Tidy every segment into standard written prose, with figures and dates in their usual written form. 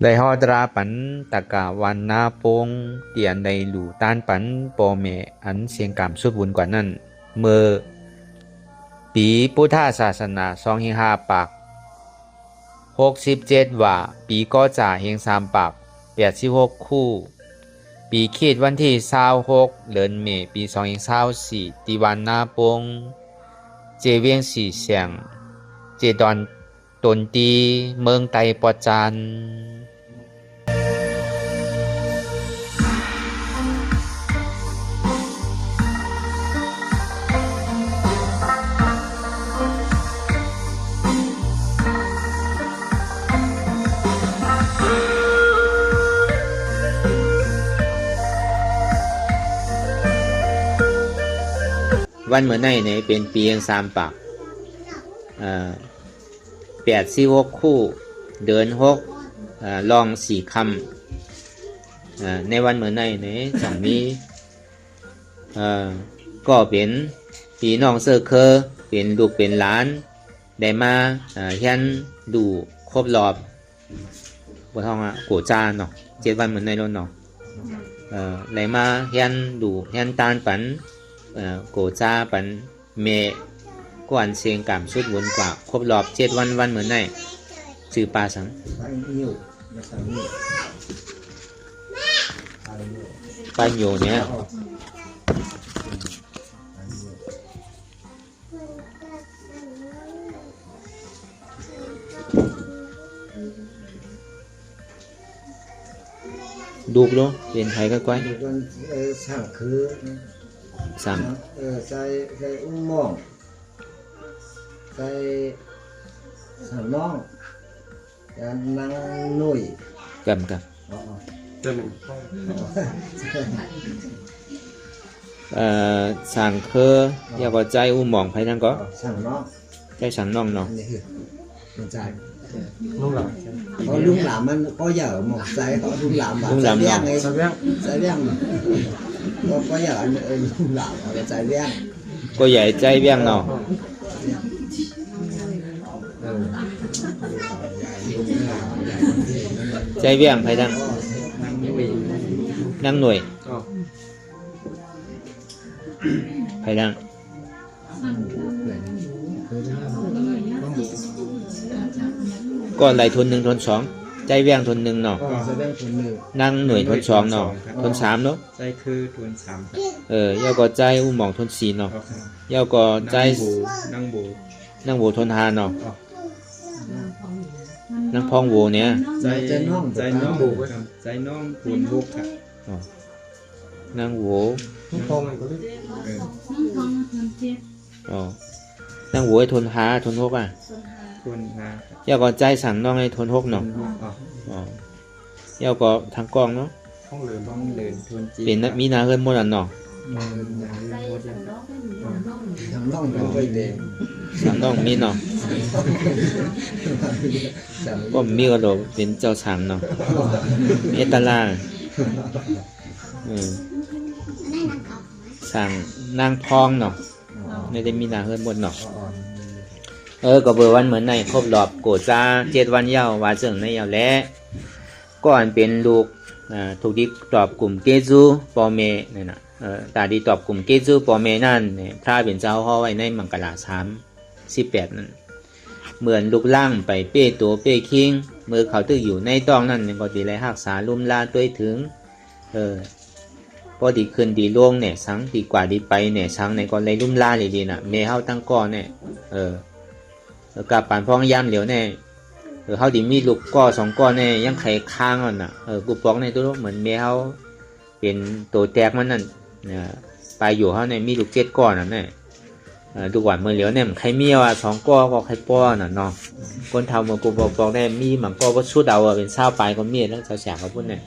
Đại họ ra bắn tất cảวันนาปงเตียนในหลู่ต้านปันปอเมอันเสียงกามสุดบุญกว่านั้นเมื่อปีพุทธศาสนา205ปาก67ว่าปีก็จ่าเฮง3ปาก86คู่ปีคิดวันที่26เดือนเมษปี2024ที่วันนาปงเจเวียงสีเสียงเจดอนตนตีเมืองไตปอจานวันเมื่อไหร่เนี่ยเป็นปียัง3ปาก86คู่เดิน6ลอง4คำในวันเมื่อไหร่เนี่ยสองนี้ก็เป็นพี่น้องเซอร์เคอร์เป็นลูกเป็นหลานได้มาเฮียนดูครบรอบบ่ท้องโกจาเนาะ7วันเมื่อไหร่แล้วเนาะได้มาเฮียนดูเฮียนตานปันโกจาปันเมก่อนเสียงกามสุดวนกว่าครบรอบ7วันเหมือนไหนชื่อปลาสังปลาโยเนี่ยดูกluônเป็นไทยก็quáiสั่งคือสั่งใส่อุ้งม่องใส่สั่งน้องการนั่งนุ่ยcầmสั่งคืออย่าก็ใจอุ้มมองไปนั่นก็สั่งน้องใจสั่งน้องเนาะมันใจลุงหลามเพราะลุงหลามมันก็เหยาหมกใจเขาลุงหลามลุงหลามเนาะใส่เบี้ยงก็เหยาลุงหลามเอาใจเบี้ยงก็ใหญ่ใจเบี้ยงเนาะใจเบี้ยงไปนั่งนั่งหน่วยไปนั่งก่อนไหลทน1ทน2ใจเบี้ยงทน1เนาะนั่งหน่วยทน2เนาะทน3เนาะใจคือทน3ครับย่อก็ใจอุ้มหมองทน4เนาะย่อก็ใจนั่งโบทน5เนาะนั่งพองโวเนี่ยใจน้องครับใจน้องทน6ครับนั่งโวพองก็ได้นั่งโวให้ทน5ทน6ทน5ย่อก็ใจสั่งน้องให้ทน6เนาะย่อก็ทางกองเนาะห้องเดินทนจีเป็นมีนาเฮิรนหมดอ่ะเนาะทางน้องเป็นไปเองสั่งน้องมีเนาะก็มีก็โดเป็นเจ้าสั่งเนาะเอตลาสั่งนางพองเนาะไม่ได้มีนาเฮิรนหมดเนาะก็เบอร์วันเหมือนในครบรอบโกจา7วันเย้าว่าเจิงในเย้าและก่อนเป็นลูกถูกดีตอบกลุ่มเกจูปอเมเนี่ยนะตาดีตอบกลุ่มเกจูปอเมนั่นเนี่ยพระเป็นเจ้าห่อไว้ในมังกร3:18นั่นเหมือนลูกล่างไปเป้ตัวเป้คิงมือเขาตึกอยู่ในต้องนั่นก็ดีเลยหักษาลุ่มลาตัวถึงพอดีขึ้นดีลงเนี่ยสังดีกว่าดีไปเนี่ยสังเนี่ยก็เลยลุ่มลาเลยดีน่ะเมเฮาตั้งก้อนเนี่ยกับปานพ้องย่ำเหลียวเนี่ยเขาดีมีลูกก้อ2ก้อนเนี่ยยังไข่ค้างน่ะกูปอกในตัวเหมือนเมเฮาเป็นตัวแตกมันนั่นไปอยู่เขาเนี่ยมีลูก7ก้อนน่ะเนี่ยดูหวานเมื่อเหลียวเนี่ยใครมีว่า2ก้อก็ใครป้อน่ะเนาะคนเฒ่าเมื่อกูบอกได้มีหมังก้อว่าชุดเอาเป็นเศร้าปลายก็มีแล้วแฉกเขาพูดเนี่ย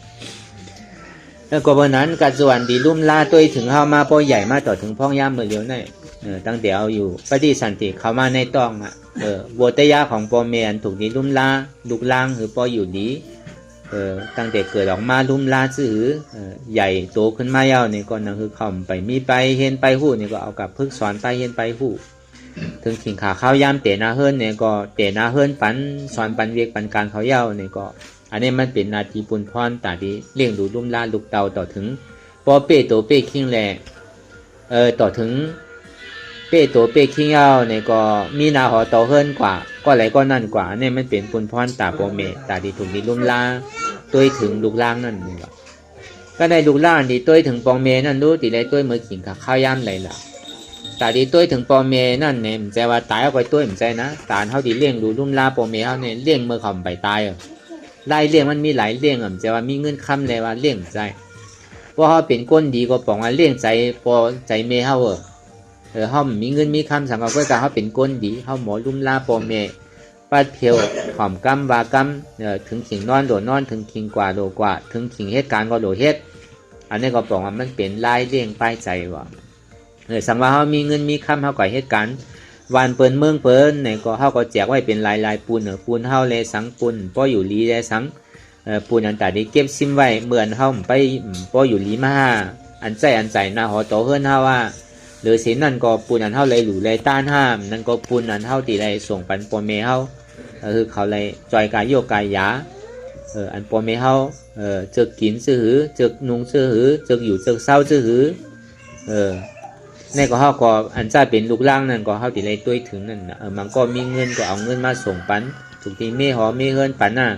แล้วก็วันนั้นกัจจวนดีลุ่มลาตัวถึงเข้ามาป้อใหญ่มาต่อถึงพ้องย่ำเมื่อเหลียวเนี่ยตั้งแต่เอาอยู่ปฏิสันติเข้ามาในต้องบัวตยาของปอเมียนถูกดีลุ่มลาลูกล่างหรือปออยู่ดีตั้งแต่เกิดออกมาลุ่มลาซื้อใหญ่โตขึ้นมาเย้านี่ก็นั่นคือเข้าไปมีไปเห็นไปหู้นี่ก็เอากับพึกสอนไปเห็นไปหู้ถึงขิงขาข้าวยามเตะนาเฮิรนเนี่ยก็เตะนาเฮิรนปันสอนปันเวียกปันการเขาเย้านี่ก็ อันนี้มันเป็นนาทีปุนพรตาดีเลี้ยงดูลุ่มล่าลูกเตาต่อถึงปอเป้โตเป้คิงแลต่อถึงเป้โตเป้คิงเอาเนี่ยก็มีนาหอต่อเฮิรนกว่าก็ไหลก็นั่นกว่าเนี่ยมันเป็นปุนพรตาโปเมตาดีถูกดีลุ่มล่าตัวถึงลูกล่างนั่นนี่ว่าก็ได้ลูกล่างดีตัวถึงปองเมนั่นรู้ตีได้ตัวมือขิงกับข้าวย่ำไหลล่ะตาดีตัวถึงปองเมนั่นเนี่ยมันใจว่าตายเอาไปตัวมันใจนะตาเขาดีเลี้ยงดูลุ่มล่าปองเมเขาเนี่ยเลี้ยงมือเขาไปตายไล่เลี้ยงมันมีหลายเลี้ยงมันใจว่ามีเงินคำเลยว่าเลี้ยงใจเพราะเขาเป็นก้นดีก็ปองว่าเลี้ยงใจพอใจเมเขาเขามีเงินมีคำสั่งเอาไว้กับเขาเป็นก้นดีเขาหมอลุ่มล่าปองเมปัดเพียวหอมกำวากำถึงขิงนอนโดดนอนถึงขิงกว่าโดกว่าถึงขิงเหตุการณ์ก็โดเฮ็ดอันนี้ก็บอกว่ามันเป็นลายเลี้ยงป้ายใจว่าสังว่าเขามีเงินมีคำเขาก่อเหตุการณ์วันเปิ้นเมืองเปิ้นเนี่ยก็เขาก็แจกไว้เป็นลายปูนปูนเขาเลยสังปูนป้ออยู่ลีเลยสังปูนอันแต่ได้เก็บซิมไว้เหมือนเขาไปป้ออยู่ลีมาอันใจหน้าหอโตเฮิรนเขาว่าหรือสินนั่นก็ปูนอันเท่าไรหลู่ไรต้านห้ามนั่นก็ปูนอันเท่าตีไรส่งปันปอเมเฮาคือเขาไรจอยกายโยกายยาอันปอเมเฮาเจอกินซื้อหือเจอนุงซื้อหือเจออยู่เจอเศร้าซื้อหือนี่ก็เฮาก็อันจ้าเป็นลูกล่างนั่นก็เฮาตีไรตัวถึงนั่นมันก็มีเงินก็เอาเงินมาส่งปันถูกทีเมหอเมเฮิรนปันน่ะ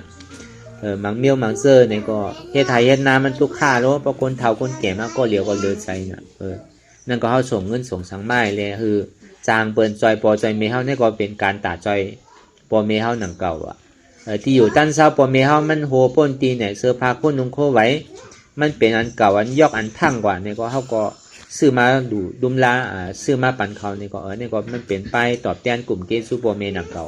มังเมียวมังเซอร์เนี่ยก็เฮ็ดไทยเฮ็ดนามันทุกค่าแล้วเพราะคนเฒ่าคนแก่มาก็เหลียวก็เลือใจน่ะนั่นก็เขาส่งเงินส่งสังไม้เลยคือจางเปินจอยปอจอยเมเฮานี่ก็เป็นการตาจอยปอเมเฮาหนังเก่าที่อยู่ตั้นเศร้าปอเมเฮามันโหป้นตีเนี่ยเสื้อผ้าคนนุ่งโคไว้มันเป็นอันเก่าอันยอกอันทั้งกว่าเนี่ยก็เขาก็ซื้อมาดูดุมลาซื้อมาปันเขาเนี่ยก็เนี่ยก็มันเป็นไปตอบแทนกลุ่มเกซูปอเมหนังเก่า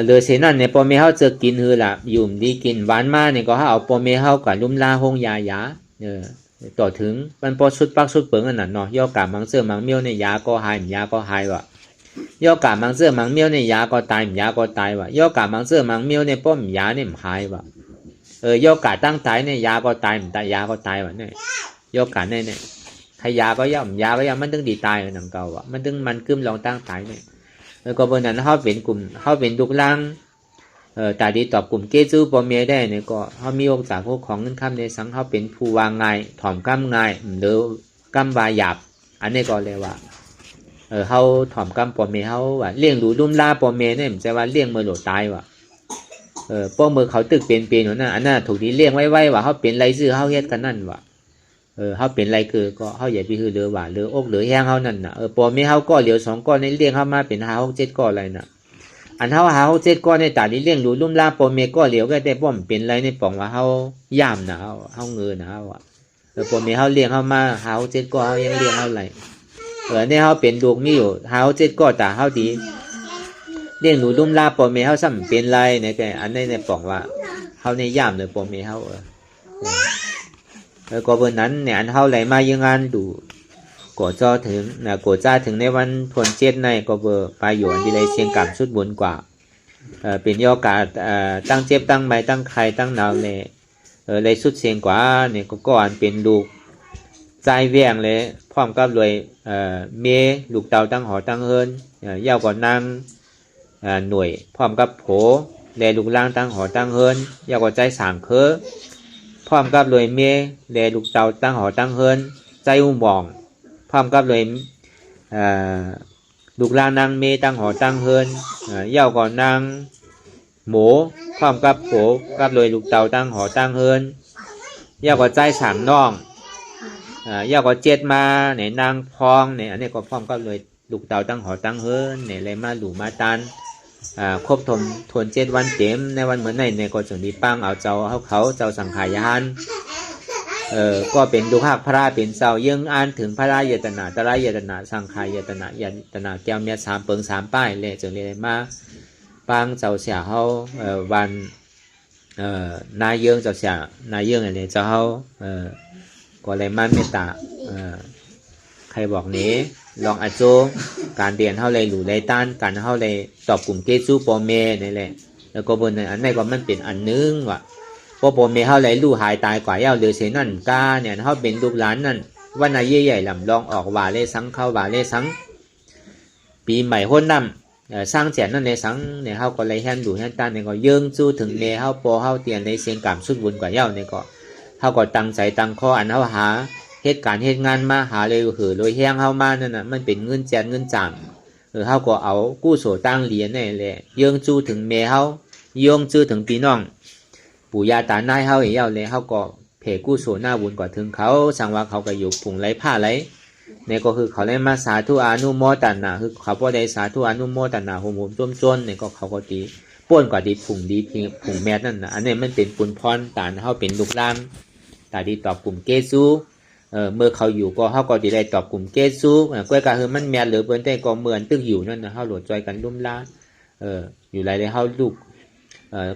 เลยเสนั่นเนี่ยปอเมเฮาจะกินคือละยุ่มดีกินหวานมากเนี่ยก็เขาเอาปอเมเฮากับดุมลาหงยายาต่อถึงมันพอสุดปักสุดเปิงอันนั้นเนาะย่อกามังเสื้อมังเมียวในยาก็หายยาก็หายวะย่อกามังเสื้อมังเมียวในยาก็ตายยาก็ตายวะย่อกามังเสื้อมังเมียวในป้อมยาเนี่ยหายวะย่อกาตั้งตายในยาก็ตายตายยาก็ตายวะเนี่ยย่อกาเนี่ยถ้ายาก็ย่อมมันถึงดีตายหนังเก่าวะมันถึงมันกึมลองตั้งตายเนี่ยแล้วก็บนนั้นเขาเป็นกลุ่มเขาเป็นลูกล่างตาดีตอบกลุ่มเกจูปอเมียได้เนี่ยก็เขามีโอกาสพวกของเงินคำในสังเขาเป็นผู้วางง่ายถ่อมกำง่ายหรือกำวาหยาบอันนี้ก็เลยว่าเขาถ่อมกำปอเมียเขาว่าเลี้ยงดูลุ่มล่าปอเมียเนี่ยมันจะว่าเลี้ยงมือหลดตายว่ะป้อมือเขาตึกเป็นหัวหน้าอันนั้นถูกที่เลี้ยงไว้ว่าเขาเป็นไรซื้อเขาเฮ็ดกันนั่นว่ะเขาเป็นไรคือก็เขาใหญ่พี่คือเรือว่าเรืออกเรือแห้งเขานั่นน่ะปอเมียเขาก็เหลียว2ก้อนในเลี้ยงเขามาเป็น5 6 7ก้อนอะไรน่ะอันเฮาหาเจ็ดก้อนในตานี้เลี้ยงดูลุ่มล่าปอเมก็เหลียวก็ได้ป้อมเป็นไรในป่องว่าเฮาย่ามนะเฮาเงินนะว่าปอเมเฮาเลี้ยงเฮามาหาเจ็ดก้อนเฮายังเลี้ยงเฮาไหลเนี่ยเฮาเป็นลูกมีอยู่หาเจ็ดก้อนตาเฮาดีเลี้ยงดูลุ่มล่าปอเมเฮาซ้ำเป็นไรในแต่อันในป่องว่าเฮาในย่ามเลยปอเมเฮาก็เบอร์นั้นเนี่ยอันเฮาไหลมายังงานดูก่อจ้าถึงก่อจ้าถึงในวันทวนเจ็ดในก็เบอร์ไปอยู่อันที่ไรเชียงกำสุดบนกว่าเป็นยอกาตั้งเจ็บตั้งใบตั้งไข่ตั้งหนาวเลยเลยสุดเชียงกว่าเนี่ยก็อันเป็นลูกใจแว่งเลยพร้อมกับรวยเมลูกเต่าตั้งหอตั้งเฮินเย่าก่อนนางหน่วยพร้อมกับโผเลยลูกล่างตั้งหอตั้งเฮินเย่าก่อนใจสามเคอพร้อมกับรวยเมเลยลูกเต่าตั้งหอตั้งเฮินใจอุ้มบองพร้อมกับเลยลูกล่างนางเมตั้งหอตั้งเฮินเย่าก่อนนางหมูพร้อมกับโผกับเลยลูกเต่าตั้งหอตั้งเฮินเย่าก่อนใจสามน้องเย่าก่อนเจ็ดมาเนี่ยนางพองเนี่ยอันนี้ก็พร้อมกับเลยลูกเต่าตั้งหอตั้งเฮินเนี่ยเลยมาหลู่มาตันครบทวน7 วันเต็มในวันเหมือนในก็จะมีปังเอาเจ้าเขาเจ้าสังขายานก็เป็นดูภาคพระเป็นเสายังอ่านถึงพระยตนาตระยตนาสังขายตนายัตนาแก้วเมีย3 เปิง 3 ป้ายเลยจึงเลยมาปังเจ้าเสียเขาวันนายเยืองเจ้าเสียนายเยืองอะไรเจ้าเขาก็เลยมาเมตตาใครบอกนี้ลองอาโจการเรียนเท่าไรหลู่ไรต้านการเท่าไรตอบกลุ่มเกจูปอเมนี่แหละแล้วก็บนอันนี้ก็มันเป็นอันนึงว่ะพอปอเมเท่าไรลู่หายตายกว่าเย้าเดือเสนั่นกาเนี่ยเท่าเป็นลูกหลานนั่นวันนายใหญ่ลำลองออกว่าเลสังเข้าว่าเลสังปีใหม่พ้นน้ สร้างแจนนั่นในสังเนี่ยเขาก็เลยแฮนดูแฮนตันเนี่ยก็เยื่องจู้ถึงเมเขาปอเขาเตียนในเสียงกามสุดบุญกว่าเย้าเนี่ยก็เขาก็ตั้งใจตั้งข้ออันเขาหาเหตุการณ์เหตุงานมาหาเลยหือโดยแห้งเขามานั่นน่ะมันเป็นเงินแจนเงินจ่างเขาก็เอากู้โสตั้งเหรียญนี่แหละเยื่องจู้ถึงเมเขาเยื่องจู้ถึงพี่น้องปู่ย่าตานายเขาเย้าเลยเขาก็เผกู้โสหน้าบุญกว่าถึงเขาสังว่าเขาก็อยู่ผงไรผ้าไรเนี่ยก็คือเขาได้มาสาธุอนุโมทนาคือเขาพอได้สาธุอนุโมทนาโหมจนเนี่ยก็เขาก็ดีป้วนกว่าดีผุ่งดีผุ่งแมสนั่นนะอันนี้มันเป็นปุญพรตานเขาเป็นลูกหลานตาดีตอบกลุ่มเกซูเมื่อเขาอยู่ก็เขาก็ดีได้ตอบกลุ่มเกซูก้อยกะคือมันแมสหรือเปิ้นได้ก็เหมือนตึกอยู่นั่นนะเขาหลวดจอยกันลุ่มล้าอยู่ไรเลยเขาลูก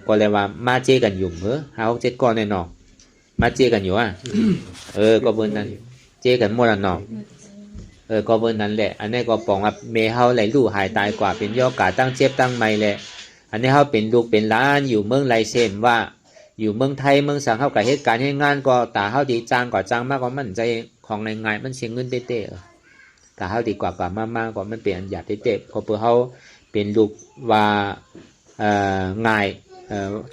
ก็เลยว่ามาเจกันอยู่เขาเจ็ดก้อนแน่นอนมาเจกันอยู่ก็เบิ้นนั้นเจกันหมดแล้วเนาะก็เบิ้นนั้นแหละอันนี้ก็ปองว่าเมเฮาไหลลู่หายตายกว่าเป็นย่อกาตั้งเจ็บตั้งไม่แหละอันนี้เฮาเป็นลูกเป็นหลานอยู่เมืองไรเซมว่าอยู่เมืองไทยเมืองสังเฮากับเหตุการณ์ให้งานก็ตาเฮาดีจ้างก็จ้างมากกว่ามันใจของง่ายๆมันเสียเงินเต้ๆตาเฮาดีกว่ามากๆก็มันเป็นอันหยาดเต้ๆก็เพื่อเฮาเป็นลูกว่าง่าย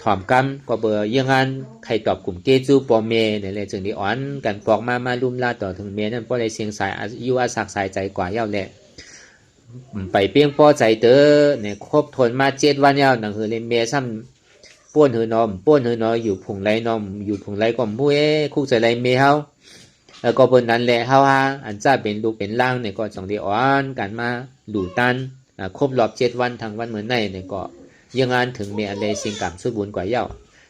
ถอมกำก็เบอร์ยังงานใครตอบกลุ่มเกจูปอเมเนี่ยเลยจึงได้อ่อนกันปอกมาลุ่มลาต่อถึงเมนั่นเพราะได้เสียงสายอยู่อาศักสายใจกว่าเย้าแหละไปเพียงพอใจเตอเนี่ยครบทนมา7 วันเย้าหนังคือเลยเมซ้ำป้วนหือนอมป้วนหือนออยู่ผงไรนอมอยู่ผงไรก็ผู้คุกใจไรเมเฮาก็บนนั้นแหละเฮาอันจ้าเป็นลูกเป็นล่างเนี่ยก็จังได้อ่อนกันมาดูตันครบรอบ7 วันทางวันเหมือนในเนี่ยก็ยังงานถึงเมอันใดสิ่งกรรมสุดบุญกว่าเย้า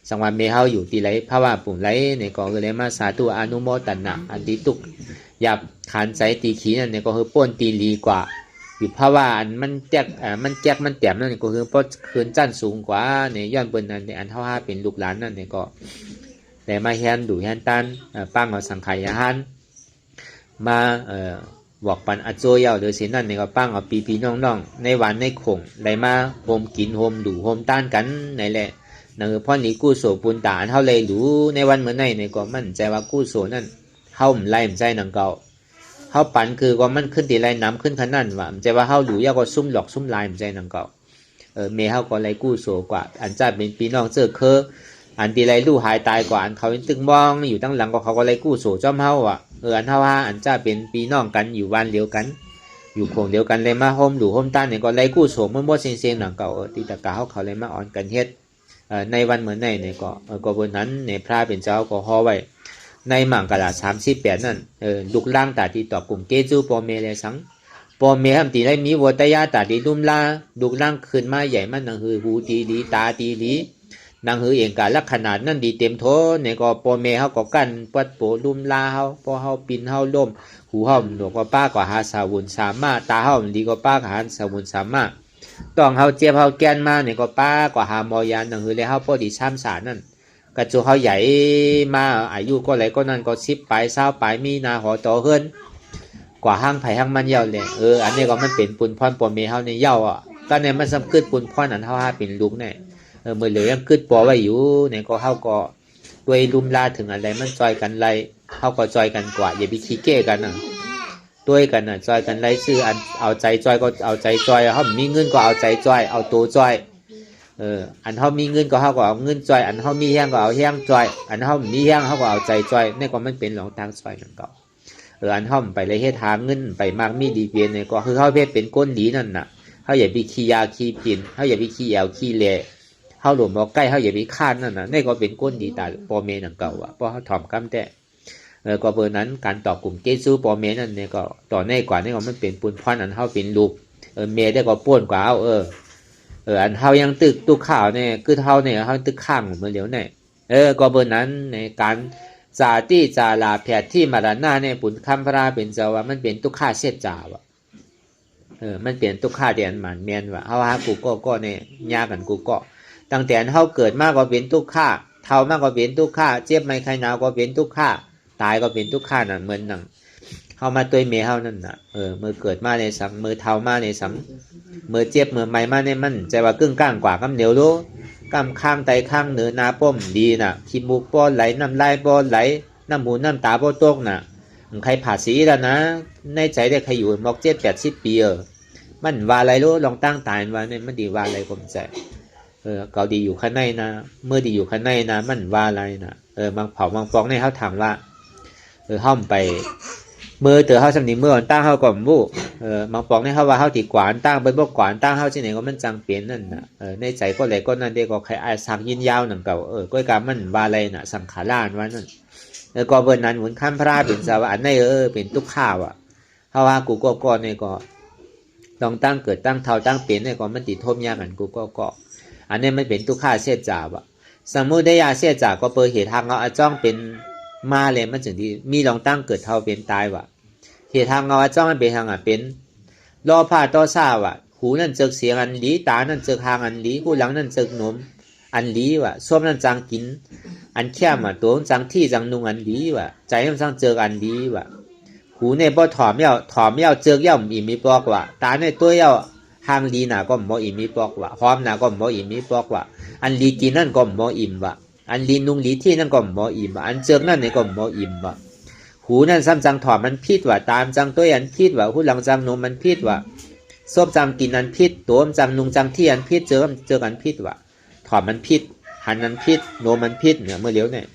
สังวันเมเฮาอยู่ตีไรภาวะปุ่มไรเนี่ยก็เลยมาสาธุอนุโมทนาอันตีตุกหยับขานใจตีขีนั่นเนี่ยก็คือป้นตีลีกว่าอยู่ภาวะอันมันแจกมันแต้มนั่นก็คือป้นคืนจันสูงกว่าเนี่ยย้อนเปิ้นนั่นเนี่ยอันเท่าห้าเป็นลูกหลานนั่นเนี่ยก็แต่มาแฮนดูแฮนตันปั้งเอาสังขารหันมาบอกปันอัจโจเย้าเดือเสียนั่นเนี่ยก็ปั้งเอาปีน้องๆในวันในคงได้มาโฮมกินโฮมดูโฮมต้านกันในแหละนั่นคือพ่อนี้กู้โสปุนตาเท่าเลยดูในวันเหมือนในเนี่ยก็มั่นใจว่ากู้โสนั่นเฮาไล่ใจนังเก่าเฮาปันคือว่ามันขึ้นตีไรน้ำขึ้นขนาดว่าใจว่าเฮาดูยาก็ซุ่มหลอกซุ่มลายใจนังเก่าเมเฮาก็ไล่กู้โสกว่าอันจ้าเป็นปีน้องเจอเคออันตีไรลู่หายตายกว่าอันเขาตึงมองอยู่ตั้งหลังก็เขาก็ไล่กู้โสจ้อมเฮาอ่ะอันเท่าว่าอันจ้าเป็นปีน้องกันอยู่วันเดียวกันอยู่โคงเดียวกันเลยมาโฮมดูโฮมต้านเนี่ยก็ไล่กู้โสมันบ่เสียงหนังเก่าตีตะกาเขาเลยมาอ่อนกันเฮ็ดในวันเหมือนในเนี่ยก็บนนั้นในพระเป็นเจ้าก็ห่อไว้ในหมั่งกะลา38นั่นลูกล่างตาที่ตอบกลุ่มเกจูปอเมเลยสังปอเมทำตีได้มีวัตยาตาที่ลุ่มลาลูกล่างขึ้นมาใหญ่มันนังหือหูตีดีตาตีดีนังหือเองกาลักขนาดนั่นดีเต็มโถเนี่ยก็ปอเมเขาก็กันปัดโปลุ่มลาเขาพอเขาปินเขาล่มหูเขาหนวกกว่าป้ากว่าหาสาวุนสามารถตาเขาดีกว่าป้าหาสาวุนสามารถต้องเขาเจ็บเขาแกนมาเนี่ยก็ป้ากว่าหามอยานนังหือเลยเขาพอดีช้ำสารนั่นกระจูเขาใหญ่มาอายุก็ไหลก็นั่นก็10 ปลาย20 ปลายมีนาหอต่อเฮิรนกว่าห้างไผ่ห้างมันเย้าเลยอันนี้ก็มันเป็นปุนพรปอเมเฮาในเย้าก็เนี่ยมันสำคึดปุนพรอันเฮาหาเป็นลุงเนี่ยเมื่อเหลือยังคึดปอไว้อยู่เนี่ยก็เฮาก็ด้วยลุมลาถึงอะไรมันจอยกันไรเฮาก็จอยกันกว่าอย่าไปขี้เก้กันด้วยกันจอยกันไรซื้ออันเอาใจจอยก็เอาใจจอยเฮามีเงินก็เอาใจจอยเอาตัวจอยอันเฮามีเงินก็เฮาก็เอาเงินจอยอันเฮามีแห้งก็เอาแห้งจอยอันเฮามีแห้งเฮาก็เอาใจจอยนี่ก็มันเป็นหลงทางจอยนั่นก็อันเฮาไปเลยเฮ็ดหาเงินไปมากมีดีเพียนนี่ก็คือเฮาเพศเป็นก้นดีนั่นน่ะเฮาอย่าไปขี้ยาขี้ปิ่นเฮาอย่าไปขี้แอวขี้แลเฮาหลวมบ่ใกล้เฮาอย่าไปค้านนั่นน่ะนี่ก็เป็นก้นดีตาปอเมนั่นเก่าเพราะเฮาถ่อมกำแต่ก็เบอร์นั้นการต่อกลุ่มเกซูปอเมนั่นนี่ก็ต่อในกว่านี่ก็มันเป็นปุนพรอันเฮาเป็นลูกเมได้ก็ป้วนกว่าเอาอันเฮายังตึกตุกข่าวเนี่ยคือเฮาเนี่ยเฮาตึกข้างเหมือนเดี๋ยวเนี่ยก็เบอร์นั้นในการจาติจาลาแผดที่มาดานาเนี่ยปุนคำพระเป็นเจ้าว่ามันเป็นตุกข่าเสียจ่าวะมันเป็นตุกข่าเดียนหมันแมนว่าเฮาหากูก็เนี่ยยากันกูก็ตั้งแต่เฮาเกิดมาก็เป็นตุกข่าเฒ่ามาก็เป็นตุกข่าเจ็บไม่ใครหนาวก็เป็นตุกข่าตายก็เป็นตุกข่านั่นเหมือนนั่งเฮามาตัวเมเฮานั่นน่ะมือเกิดมาในสังมือเฒ่ามาในสังมือเจ็บมือใหม่มาในมันใจว่ากึ่งกลางกว่ากำเดียวรู้กำข้างไตข้างเหนือนาป้อมดีน่ะขี้มูกป้อนไหลน้ำลายป้อนไหลน้ำหูน้ำตาป้อนตกน่ะใครผ่าสีแล้วนะในใจได้ใครอยู่มอก70-80 ปี มันว่าอะไรรู้ลองตั้งตายว่าเนี่ยมันดีว่าอะไรผมใจเขาดีอยู่ข้างในนะเมื่อดีอยู่ข้างในนะมันว่าอะไรนะบางเผาบางฟองในเขาถามว่าห้อมไปเมื่อเตอเขาสำนีเมื่อตั้งเขาก่อนบู้บางฟองในเขาว่าเขาตีกวานตั้งไปบ่กวานตั้งเขาที่ไหนก็มันจังเปลี่ยนนั่นนะในใจก็อะไรก็นั่นเด็กก็ใครอาสักยินยาวหนังเก่าก็การมันว่าอะไรนะสังขารานว่านั่นก็เบอร์นั้นเหมือนข้ามพระเป็นสาวอันในเป็นทุกข้าวเขาว่ากูก็เนี่ยก็ลองตั้งเกิดตั้งเท่าตั้งเปลี่ยนเนี่ยก็มันติดทมยากันกูก็อันนี้ไม่เป็นทุกข้าเสียจ่าวะสมมุติได้ยาเสียจ่าก็เปิดเหตุทางเอาจ้องเป็นมาเลยมันถึงที่มีลองตั้งเกิดเท่าเป็นตายวะเหตุทางเอาจ้องมันเป็นทางเป็นรอผ้าต่อซาวะหูนั่นเจอเสียงอันลีตานั่นเจอทางอันลีหูหลังนั่นเจอนมอันลีวะส้วมนั่นจังกินอันแค่มาตัวจังที่จังนุงอันลีวะใจมันจังเจออันลีวะหูในบ่ถอมเย้าเจอเย้าอีมีปอกวะตาในตัวเย้าทางลีน่ะก็บ่อิ่มมีปอกวะหอมน่ะก็บ่อิ่มมีปอกวะอันลีกินนั่นก็บ่อิ่มวะอันลีนุงลีที่นั่นก็บ่อิ่มวะอันเจิกนั่นนี่ก็บ่อิ่มวะหูนั่นซ้ำจังถอมมันพิษวะตามจังตัวอันพิษวะหูหลังจังนมมันพิษวะส้มจังกินอันพิษตัวจังนุงจังที่อันพิษเจอกันพิษวะถอมมันพิษหันอันพิษนมมันพิษเนี่ยเมื่อเลี้ยวเนี่ย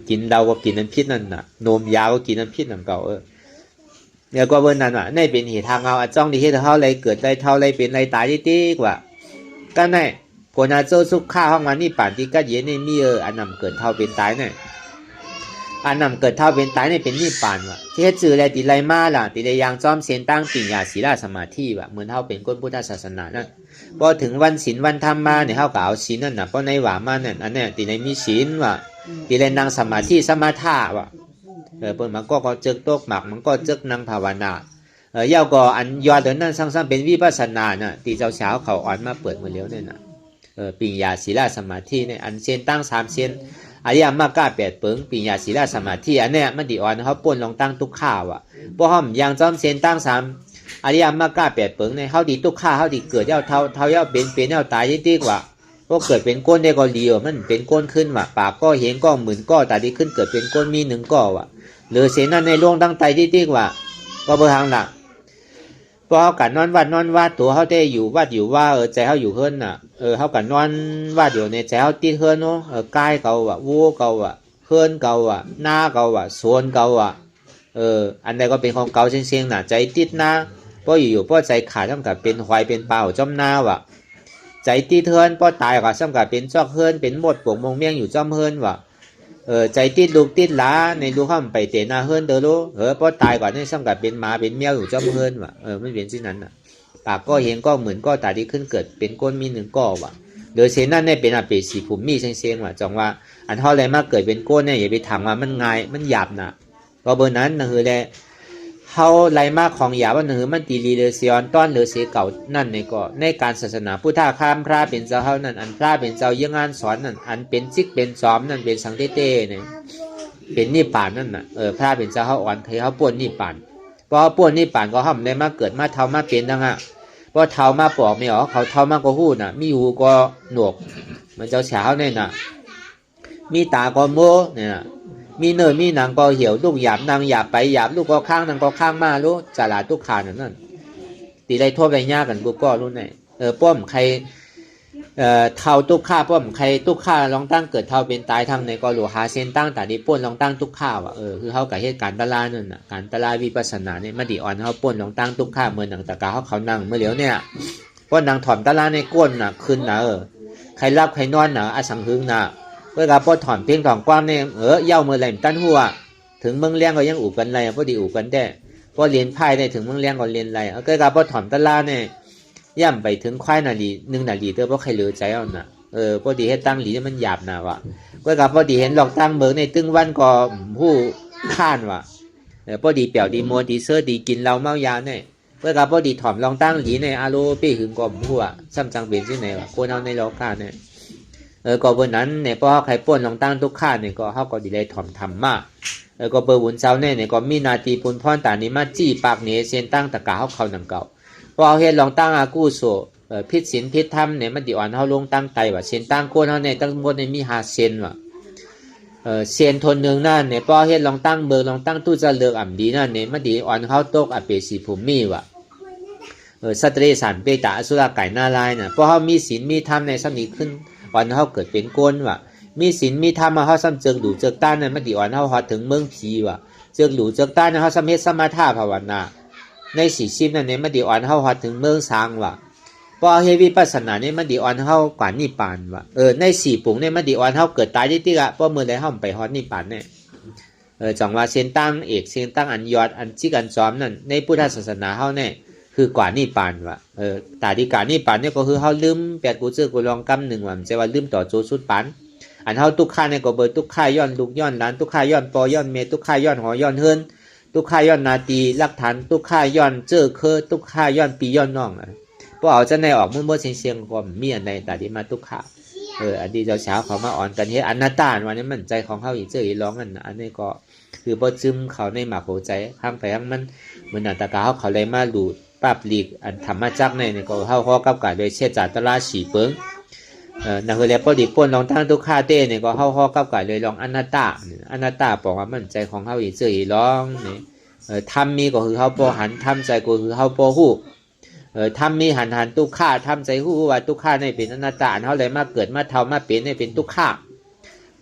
กินเดาก็กินอันพิษนั่นน่ะนมยาวก็กินอันพิษนั่นเก่าเนี่ยก็เบอร์นั้นว่ะในเป็นเหตุทางเอาจ้องที่เหตุเท่าไรเกิดไรเท่าไรเป็นไรตายที่ตีกว่าก็ในผลอาโจสุขข้าห้องมันนี่ป่านที่ก็เย็นในมีอันนำเกิดเท่าเป็นตายเนี่ยอันนำเกิดเท่าเป็นตายเนี่ยเป็นนี่ป่านว่ะที่เหตุจืออะไรติไรมาล่ะติไรยางจ้อมเซนตั้งปิญญาศีลสมาธิว่ะเหมือนเท่าเป็นก้นพุทธศาสนานั่นพอถึงวันศีลวันธรรมมาเนี่ยเท่ากับเอาศีลนั่นน่ะเพราะในหว่ามาเนี่ยอันเนี้ยติไรมีศีลว่ะติไรนางสมาธิสมาธาว่ะเปิดมันก็เจกโตกหมักมันก็เจกนั่งภาวนาเย้าก็อันยอดเดินนั่นสร้างเป็นวิปัสสนาน่ะตีเจ้าเช้าเขาอ่อนมาเปิดมือเลี้ยวเนี่ยนะปิญญาศีลสมาธิเนี่ยอันเซนตั้ง3เซนอริยมรรค8เปิงปิญญาศีลสมาธิอันเนี้ยมันดีอ่อนเขาป่นลองตั้งทุกข้าวอ่ะบ่ห้อมยังจอมเซนตั้ง3อริยมรรค8เปิงเนี่ยเขาดีทุกข้าเขาดีเกิดเย้าเท่าเย้าเป็นเย้าตายยิ่งดีกว่าก็เกิดเป็นก้นได้ก็ดีมันเป็นก้นขึ้นว่ะปากก็เห็นก็หมื่นก็ตาดีขึ้นเกิดเป็นก้นมี1ก็ว่ะหรือเสนั่นในโลกตั้งใจที่ดีกว่าก็เบอร์ทางหลักพอเขากันนอนวัดตัวเขาได้อยู่วัดอยู่ว่าใจเขาอยู่เฮิรนน่ะเขากันนอนวัดอยู่ในใจเขาติดเฮิรนเนาะกายเก่าว่ะวัวเก่าว่ะเฮิรนเก่าว่ะหน้าเก่าว่ะโซนเก่าว่ะอันใดก็เป็นของเก่าเชียงๆน่ะใจติดนะพออยู่พอใจขาดต้องกับเป็นควายเป็นเปล่าจอมหน้าว่ะใจติดเฮิรนพอตายก็ต้องกับเป็นจอกเฮิรนเป็นหมดปวกมงเมี่ยงอยู่จอมเฮิรนว่ะใจติดลูกติดหลาในลูกเขาไปเตะหน้าเฮิรนเด้อลูกพอตายก่อนนี่ซ้ำกับเป็นหมาเป็นแมวอยู่จอมเฮิรนว่ะไม่เป็นสิ่งนั้นน่ะปากก็เห็นก็เหมือนก็ตาดีขึ้นเกิดเป็นก้นมี1ก็ว่ะโดยเช่นนั้นเนี่ยเป็นอาเปสีภูมิเชียงๆว่ะจังว่าอันเท่าไรมาเกิดเป็นก้นเนี่ยอย่าไปถามว่ามันง่ายมันหยาบน่ะก็เบอร์นั้นนะคือแลเขาไรมากของหยาบว่าหรือมันตีรีเลเซียนต้อนหรือเสียเก่านั่นในก็ในการศาสนาพุทธข้ามพระเป็นเจ้าเท่านั้นอันพระเป็นเจ้ายังงานสอนนั่นอันเป็นซิกเป็นซ้อมนั่นเป็นสังเตเต้เนี่ยเป็นนิพพานนั่นน่ะพระเป็นเจ้าเขาอ่อนเคยเขาป่วนนิพพานพอป่วนนิพพานก็ห้ามได้มาเกิดมาเท่ามาเป็นทั้งเพราะเท่ามาปอกไม่ออกเขาเท่ามาก็หู้น่ะมีหูก็หนวกมันเจ้าเช้าเนี่ยน่ะมีตาก็โมเนี่ยมีเนื้อมีหนังก็เหี่ยวลูกหยาบนางหยาบไปหยาบลูกก็ข้างนางก็ข้างมาลูกจาราทุกขานั่นตีได้โทษได้ยากกันกูก็รู้ไหนป้อมใครเท่าทุกข้าป้อมใครทุกข้าลองตั้งเกิดเท่าเป็นตายทางในก็หลวหาเส้นตั้งแต่ดีป้นลองตั้งทุกข้าว่ะคือเขากับเหตุการณ์ตะลานั่นน่ะการตะลาวิปัสสนาเนี่ยมาดีอ่อนเขาป้นลองตั้งทุกข้าเมื่อหนังตะกาเขานั่งเมื่อเหลียวเนี่ยป้นนางถอมตะลาในก้นน่ะขึ้นน่ะใครรับใครนอนน่ะอสังหึงน่ะเวลาพอถอนเพียงถอนความเนี่ยเย่าเมื่อไรตั้นหัวถึงเมืองเลี้ยงก็ยังอู่กันไรพอดีอู่กันได้พอเรียนไพ่ได้ถึงเมืองเลี้ยงก็เรียนไรก็การพอถอนตะลาเนี่ยย่ำไปถึงควายนาลี1 นาทีเตอร์เพราะใครเหลือใจเอาน่ะพอดีให้ตั้งหลีมันหยาบน่ะว่ะก็การพอดีเห็นหลอกตั้งเมืองในตึ้งวันก็ผู้ข้านว่ะพอดีเปี่ยวดีโมดีเซอร์ดีกินเราเมายาเนี่ยเพื่อการพอดีถอมลองตั้งหลีในอาโลปี้หึงก็ผู้อ่ะซ้ำจังเป็นที่ไหนวะคนเอาในโลกาเนี่ยก็เบอร์นั้นเนี่ยพอใครป้นลองตั้งทุกข้าเนี่ยก็เขาก็ดีเลยถ่อมทำมากก็เบอร์บุญเช้าเนี่ยก็มีนาทีปุนพ่อนตานี้มาจี้ปากเนี่ยเส้นตั้งตะกาเขาหนังเก่าพอเอาเฮ็ดลองตั้งอากูโซพิษศีลพิษธรรมเนี่ยมันดีอ่อนเขาลงตั้งไตว่าเส้นตั้งโคนเขาเนี่ยตั้งหมดเนี่ยมี5 เซนว่ะเซนทนหนึ่งนั่นเนี่ยพอเฮ็ดลองตั้งเบอร์ลองตั้งตู้จะเลือกอ่ำดีนั่นเนี่ยมันดีอ่อนเขาตกอเปสีภูมิว่ะ สัตว์เดรัจฉานเปตตาอสุรกายนาลายน่ะเพราะเฮามีศีลมีธรรมในสำนี้ขึ้นวันเฮาเกิดเป็นคนว่ะมีศีลมีธรรมมาเฮาซ้ำเจิงดูเจิกต้านนั่นมันสิอ่อนเฮาฮอดถึงเมืองผีว่ะเจิงดูเจิกต้านเฮาซ้ำเฮ็ดสมาธิภาวนาใน40นั่นเนี่ยมันสิอ่อนเฮาฮอดถึงเมืองสางว่ะพอเฮวิปัสสนาเนี่ยมันสิอ่อนเฮากว่านิพพานว่ะใน4ปุงเนี่ยมันสิอ่อนเฮาเกิดตายติๆอ่ะเพราะมื้อใดเฮาไปฮอดนิพพานแน่จังว่าเส้นตั้งเอกเส้นตั้งอันยอดอันจิกอันซ้อมนั่นในพุทธศาสนาเฮาเนี่ยคือกว่านิพพานว่ะตาดิกานิพพานเนี่ยก็คือเฮาลืมแปดกูเจอกูลองกำหนึ่งว่ามันจะว่าลืมต่อโจสุดปานอันเฮาทุกข์เนี่ยก็เบิดทุกข์ย้อนลูกย้อนหลานทุกข์ย้อนปอย้อนเมทุกข์ย้อนหอย้อนเฮินทุกข์ย้อนนาตีลักฐานทุกข์ย้อนเจอเคอทุกข์ย้อนปีย้อนน้องพอเอาจะในออกมุ่นบ่เสียงๆก็มีอันใดตาดิมาทุกข์อันนี้เจ้าเช้าเขามาอ่อนกันเฮ็ดอนัตตาว่านี่มันใจของเฮาอีเจออีร้องกันอันนี้ก็คือบ่ซึมเขาในหมากหัวใจข้างไปข้างมันเหมือนอัตตาเขาเลยมาดูปราบหลีกอันธรรมจักในก็เฮาฮอกับกายโดยเชษจาตราสีเปิงนั่นคือแล้วพอดีป่นลองตั้งทุกข้าเต้เนี่ยก็เฮาฮอกับกายเลยลองอนัตตาอนัตตาบอกว่ามันใจของเฮาอีเจออีร้องนี่ธรรมมีก็คือเฮาบ่หันธรรมใจก็คือเฮาบ่ฮู้ธรรมมีหันทุกข้าธรรมใจฮู้ว่าทุกข้าในเป็นอนัตตาเฮาเลยมาเกิดมาเฒ่ามาเป็นในเป็นทุกข้า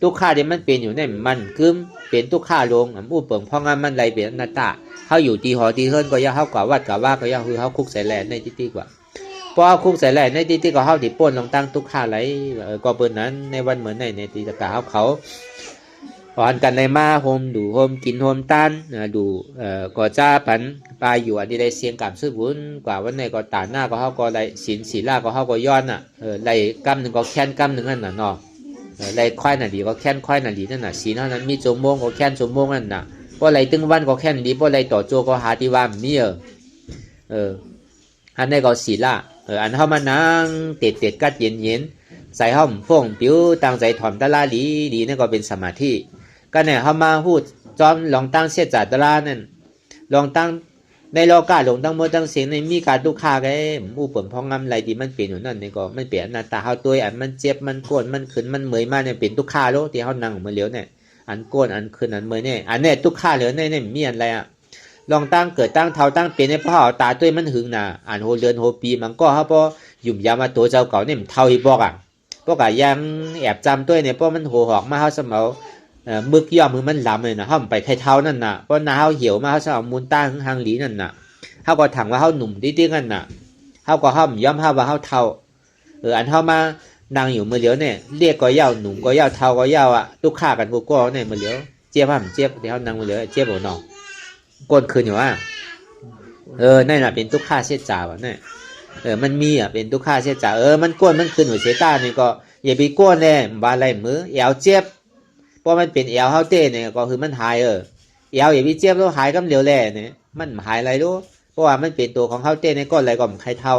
ทุกข้าที่มันเป็นอยู่ในมันคือเป็นทุกข้าลงผู้เปิงเพราะงั้นมันเลยเป็นอนัตตาเฮาอยู่ตีหอตีเฮิรนก็อย่าเฮากว่าวัดกว่าว่าก็อย่าคือเฮาคุกใส่แหลในติๆกว่าเพราะเฮาคุกใส่แหลในติๆก็เฮาที่ป่นลงตั้งทุกข้าไหลก็เปิ้นนั้นในวันเหมือนในติตะกะเฮาเขาอ่อนกันในมาโฮมดูโฮมกินโฮมต้านดูก็จ้าปันปลายอยู่อันนี้ได้เสียงกำซื้อบุญกว่าวันในก็ตาหน้าก็เฮาก็ได้ศีลาก็เฮาก็ย้อนน่ะไล่กำนึงก็แค้นกำนึงนั่นน่ะเนาะไล่ควายน่ะดีก็แค้นควายน่ะดีนั่นน่ะศีลเท่านั้นมีจมโมงก็แค้นจมโมงนั่นน่ะพอไรตึงวันก็แค่นี้พอไรต่อโจก็หาที่ว่ามีอันนี้ก็ศีละอันเฮามานั่งเต็ดกัดเย็นใส่ห้อมฟงปิ้วตั้งใจถ่อมตะลาดีนั่นก็เป็นสมาธิก็เนี่ยเฮามาพูดจอมลองตั้งเสียจาตะลานั่นลองตั้งในโลกาลงตั้งหมดตั้งเสียงในมีการทุกข์แกผู้เปิ่นพองงำไรดีมันเป็นอยู่นั่นนี่ก็มันเปลี่ยนหน้าตาเฮาตัวอันมันเจ็บมันโกรธมันขึ้นมันเมื่อยมาเนี่ยเป็นทุกข์โลที่เฮานั่งมาเหลียวเนี่ยอันโกนอันคืนอันเมื่อเนี่ยอันเนี่ยทุกข้าเหลือเนี่ยมีอะไรอ่ะลองตั้งเกิดตั้งเท่าตั้งเป็นในพ่อตาตัวมันหึงน่ะอ่านโหเดือนโหปีมันก็เขาพอหยุ่มยามาตัวเจ้าเก่าเนี่ยมันเท่าอีบอกอ่ะพวกยังแอบจำตัวเนี่ยเพราะมันโหหอกมาเขาเสมอมึกย่อมือมันล้ำเลยนะเขาไปไทยเท้านั่นน่ะเพราะนาเขาเหี่ยวมาเขาเสมอมูลต้าหางหลีนั่นน่ะเขาก็ถังว่าเขาหนุ่มดิ้งๆนั่นน่ะเขาก็เขาย่อมเขาว่าเขาเท่าอันเขามานางอยู่มือเหลียวเนี่ยเรียกก็ยาวหนุ่มก็ยาวเท่าก็ยาวอ่ะทุกข้ากันก็เนี่ยมือเหลียวเจี๊ยบห้ามเจี๊ยบเดี๋ยวนางมือเหลียวเจี๊ยบหัวนองก้นคืนอยู่ว่านั่นแหละเป็นทุกข้าเสียจ่าแบบนี่มันมีอ่ะเป็นทุกข้าเสียจ่ามันก้นมันคืนหัวเสียตานี่ก็อย่าไปก้นเลยบาไหลมือเอวเจี๊ยบเพราะมันเป็นเอวเฮาเต้เนี่ยก็คือมันหายเอวอย่าไปเจี๊ยบแล้วหายกำเหลียวแล่เนี่ยมันหายอะไรรู้เพราะว่ามันเป็นตัวของเฮาเต้เนี่ยก้นอะไรก็ใครเท่า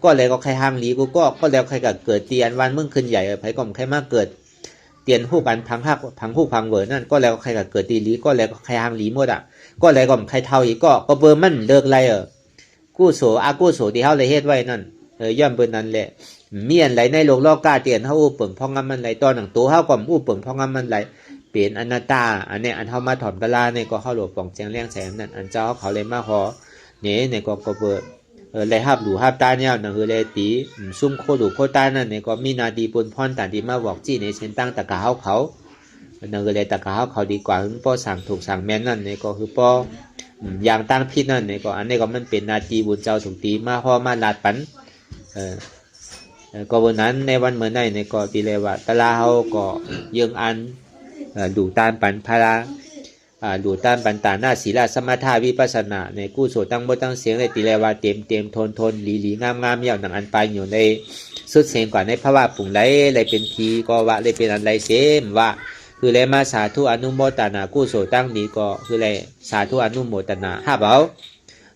ก็เลยก็ใครห่างหลีกูก็แล้วใครก็เกิดเตียนวันมึงขึ้นใหญ่ไผก็ใครมาเกิดเตียนหู้กันพังหักพังหู้พังเวอนั่นก็แล้วใครก็เกิดตีหลีก็แล้วใครห่างหลีหมดอ่ะก็เลยก็ใครเท่าอีกก็เบอร์มันเลิกไรกู้โสอากู้โสที่เฮาเลยเฮ็ดไว้นั่นย่อมเบอร์นั้นแหละมีอันไหลในโลกกาเตียนเฮาอู้เปิ่งพองงำมันไหลตอนหนังตัวเฮาก็อู้เปิ่งพองงำมันไหลเปลี่ยนอนัตตาอันนี้อันเฮามาถอมตะลาเนี่ยก็เฮาหลบป่องแจงแรงแสงนั่นอันเจ้าเขาเลยมาขอเนี่ยก็เบอร์เลยฮับหลูฮับตาเนี่ยนั่นคือเลยตีซุ่มโคดูโคตานั่นเนี่ยก็มีนาดีปุนพรตันดีมาบอกจี้ในเส้นตั้งตะกะเขานั่นคือเลยตะกะเขาดีกว่าถึงป้อสั่งถูกสั่งแม่นนั่นเนี่ยก็คือป้ออย่างตั้งพิษนั่นเนี่ยก็อันนี้ก็มันเป็นนาดีบุญเจ้าถูกตีมาพ่อมาลาดปันก็วันนั้นในวันเมื่อไหร่เนี่ยก็ตีเลยว่าตะลาเขาก็ยังอันดูตามปันพาราดูตามปัญตาหน้าศีลสมาธิวิปัสสนาในกู้โสตั้งบ่ตั้งเสียงในติเลวาเต็มทนหลีงามยาวหนังอันไปอยู่ในสุดเสียงกว่าในภาวะปุ่งไหลเลยเป็นทีก็ว่าเลยเป็นอันไรเสมว่าคือเลยมาสาธุอนุโมทนากู้โสตั้งนี้ก็คือเลยสาธุอนุโมทนาห้าเบา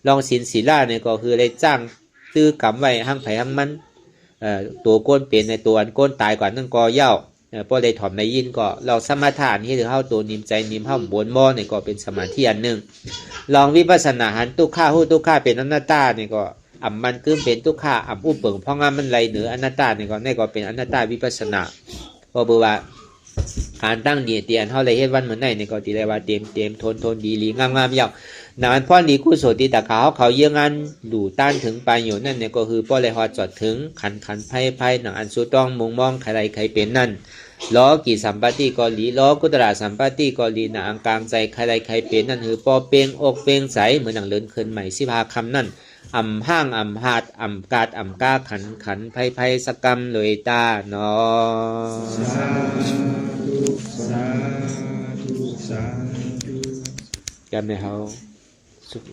ลองศีลเนี่ยก็คือเลยจ้างตื้อกำไว้หั่งไผ่หั่งมันตัวก้นเป็นในตัวอันก้นตายกว่านั่นก็เย้าพอได้ถอมในยินก็เราสมาทานที่ถือเข้าตัวนิมใจนิมเข้าบนหม้อเนี่ยก็เป็นสมาธิอันหนึ่งลองวิปัสสนาหันทุกข้าหู้ทุกข้าเป็นอนัตตาเนี่ยก็อ่ำมันคือเป็นทุกข้าอ่ำอู้เปิงเพราะงั้นมันไหลเหนืออนัตตาเนี่ยก็นี่ก็เป็นอนัตตาวิปัสสนาพอบอกว่าการตั้งเตียนเท่าไรเฮ็ดวันเหมือนไหนเนี่ยก็ตีได้ว่าเต็มทนดีงามยาว นานพ่อดีกุศลที่ตะเขาเยื่องอันดูต้านถึงปลายอยู่นั่นเนี่ยก็คือป้อเลยฮอดจอดถึงขันไพ่หนังอันสุต้องมุงมองใครใครเป็นนั่นล้อกี่สัมปติกอลีล้อกุตระสัมปติกอลีหนังกลางใจใครใครเป็นนั่นคือป้อเปงอกเปงใสเหมือนหนังเลินคืนใหม่สิพาคำนั่นอ่ำห้างอ่ำหาดอ่ำกาดอ่ำก้าขันไพ่สกรรมเลยตาเนาะ สาธุสาธุสาธุ จำในเขาสุข